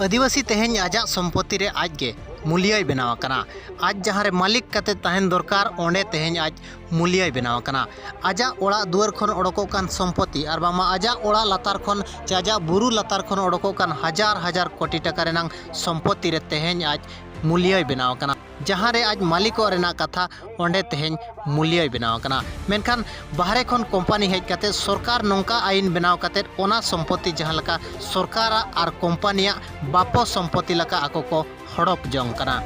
आदिवासी तेहें आजा सम्पत्ति रे आज के मूल्य बनाव कना। आज जहाँ रे मालिक कते तहन दरकार ओंडे तेहें आज मूल्य बनाव कना। आजा ओड़ा दुआर खन ओडोको कान सम्पत्ति और बामा आजा ओड़ा लातार खन चे आजा बुरु लातार खन ओडोको कान हजार हजार कोटी टाका रेनांग सम्पत्ति रे तेहें आज मूल्य बनाव कना। जहाँ रे आज मालिको रेना कथा ओंडे तेहें मूल्य बनाव कना। मेनखान बाहरे खन कंपनी हेज कते सरकार नोंका आईन बनाव कते ओना सम्पत्ति जहाँ लका सरकार और कंपनिया बापो सम्पत्ति लका आको को हड़प जंग कना।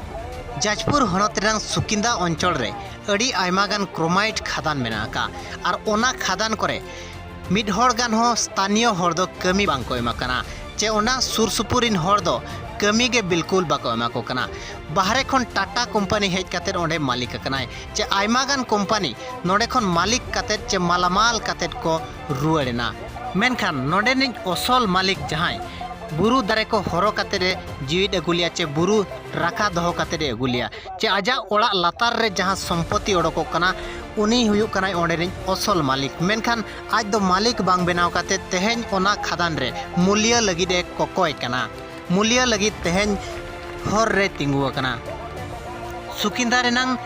जाजपुर हनत रेनांग सुकिंदा अंचल रे अड़ी आयमागान क्रोमाइट खादान मेनाका और ओना खादान करे मिड हड़ गान हो स्थानीय हड़ दो कमी बांग को एमा कना चे ओना सुर सुपुरिन हड़ दो कमी के बिल्कुल बाको एमा को कना। बाहरे खन टाटा कंपनी हेज कते ओंडे मालिक कनाय चे आयमागान कंपनी नोडे खन मालिक कते चे मालामाल कते को रुआड़ेना। मेनखान नोडे निज असल मालिक जहां बुरु दारे को हरो कते रे जीवित अगुलिया चे बुरु राखा दहो कते रे अगुलिया चे आजा ओड़ा लातार रे जहां सम्पत्ति ओडोको कना उनी हुयुक कनाय ओंडे रिन असल मालिक। मेनखान आज दो मालिक बांग बनाव कते तेहें ओना खादान रे मूल्य लगी दे कोकोय कना। मूल्य लगी तेहें हर रे तिंगु कना। सुकिंदा रेनांग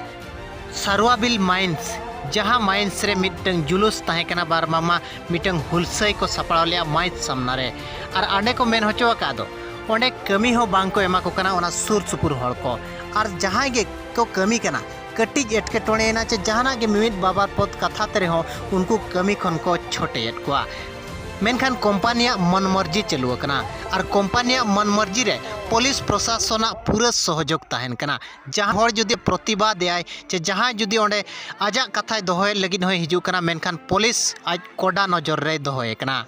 सारवाबिल माइंस जहाँ माइंस रे मिटंग जुलूस ताहे कना बार मामा मिटंग हुलसई को सपड़ाव लिया माइंस सामना रे और आंडे को मेन होचो का दो ओंडे कमी हो बांग को एमा को कना ओना सुर सुपुर हड़ को और जहाँ गे को कमी कना कटिज एटकेटोणे ना चे जहाना गे मिमित बाबार पद कथा तेरे हो उनको कमी खन को छोटे एट को मेनखान कंपनिया मन मर्जी चलू कना और कंपनिया मन मर्जी रे पुलिस प्रशासन पूरा सहयोग तहन कना। जहाँ हर जुदी प्रतिभा देय चे जहाँ जुदी ओंडे आजा कथा दोहय लगिन होय हिजू कना मेनखान पुलिस आज कोडा नजर रे दोहय कना।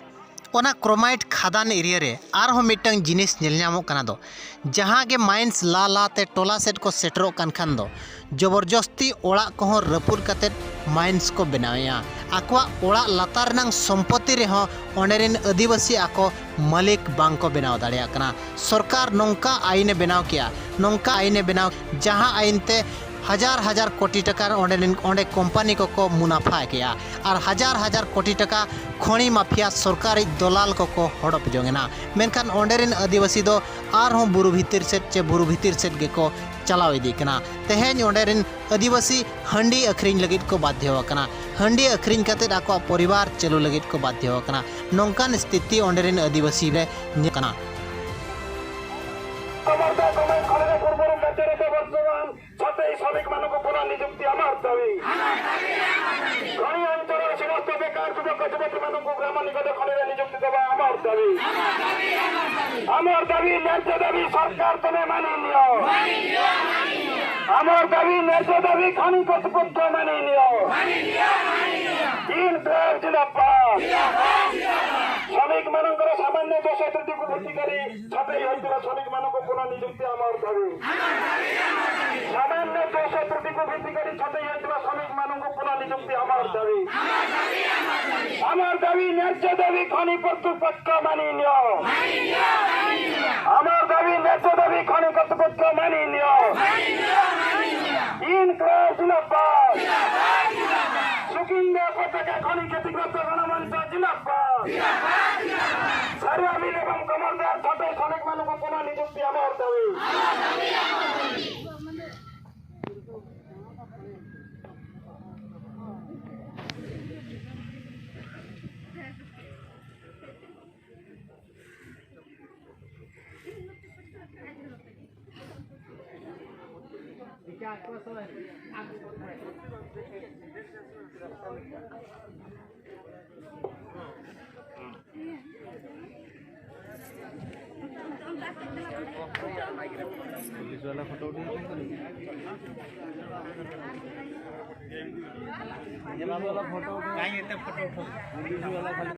ओना क्रोमाइट खादान एरिया रे आरहों मिटंग जिनिस नेल ᱧᱟᱢᱚᱜ कना दो जहाँ गे माइंस ला लाते टोला सेट को सेटरो कान खान दो जबरदस्ती ओड़ा को रपुर कते माइंस को बनाया आकवा ओड़ा लातार नंग सम्पत्ति रे हो ओंडेरिन आदिवासी आको मालिक बांग को बनाव दाड़िया कना। सरकार नोंका आईने बनाव किया नोंका आईने बनाव जहाँ आईन ते हजार हजार कोटी टाका ओंडे कंपनी को मुनाफा किया और हजार हजार कोटी टाका खणी माफिया सरकारी दलाल को हड़प जोंगेना। मेनखान ओंडेरिन आदिवासी दो आरहों बुरु भीतर सेट चे बुरु भीतर सेट गेको चलाव इदी कना। तेहें ओंडेरिन आदिवासी हंडी अखरिंग लगित को बाध्य होकना। हंडी अखरिंग कते आको परिवार चलू लगित को बाध्य होकना। नोंकान स्थिति ओंडेरिन आदिवासी रे कना। श्रमिक मान को पुनः निजुक्ति आमार दाबी अंचल समस्त बेकार युवक युवती मान को ग्राम निकट खनि निजुक्ति देवा आमार दाबी न्याय दाबी सरकार तमे मानि नियो आमार दाबी न्याय दाबी खनि कर्तृपक्ष मानि नियो तीन ब्लॉक जिलापाल श्रमिक मानकर सामान्य दोष त्रुटि को भित्ति करी छापे होइतरा श्रमिक मान को पुनः निजुक्ति आमार दाबी सामान्य दोष त्रुटि को भित्ति करी छापे होइतरा श्रमिक मान को पुनः निजुक्ति आमार दाबी न्याय दाबी खनि कर्तृपक्ष मानि नियो आमार दाबी न्याय दाबी खनि कर्तृपक्ष मानि नियो तीन ब्लॉक जिलापाल सुकिंदा पताका खनि क्षतिग्रस्त गणमंच जिलापाल सर्वामिल एवं कमलदार छठे श्रमिक मान को पुनः निजुक्ति आमार दाबी। फोटो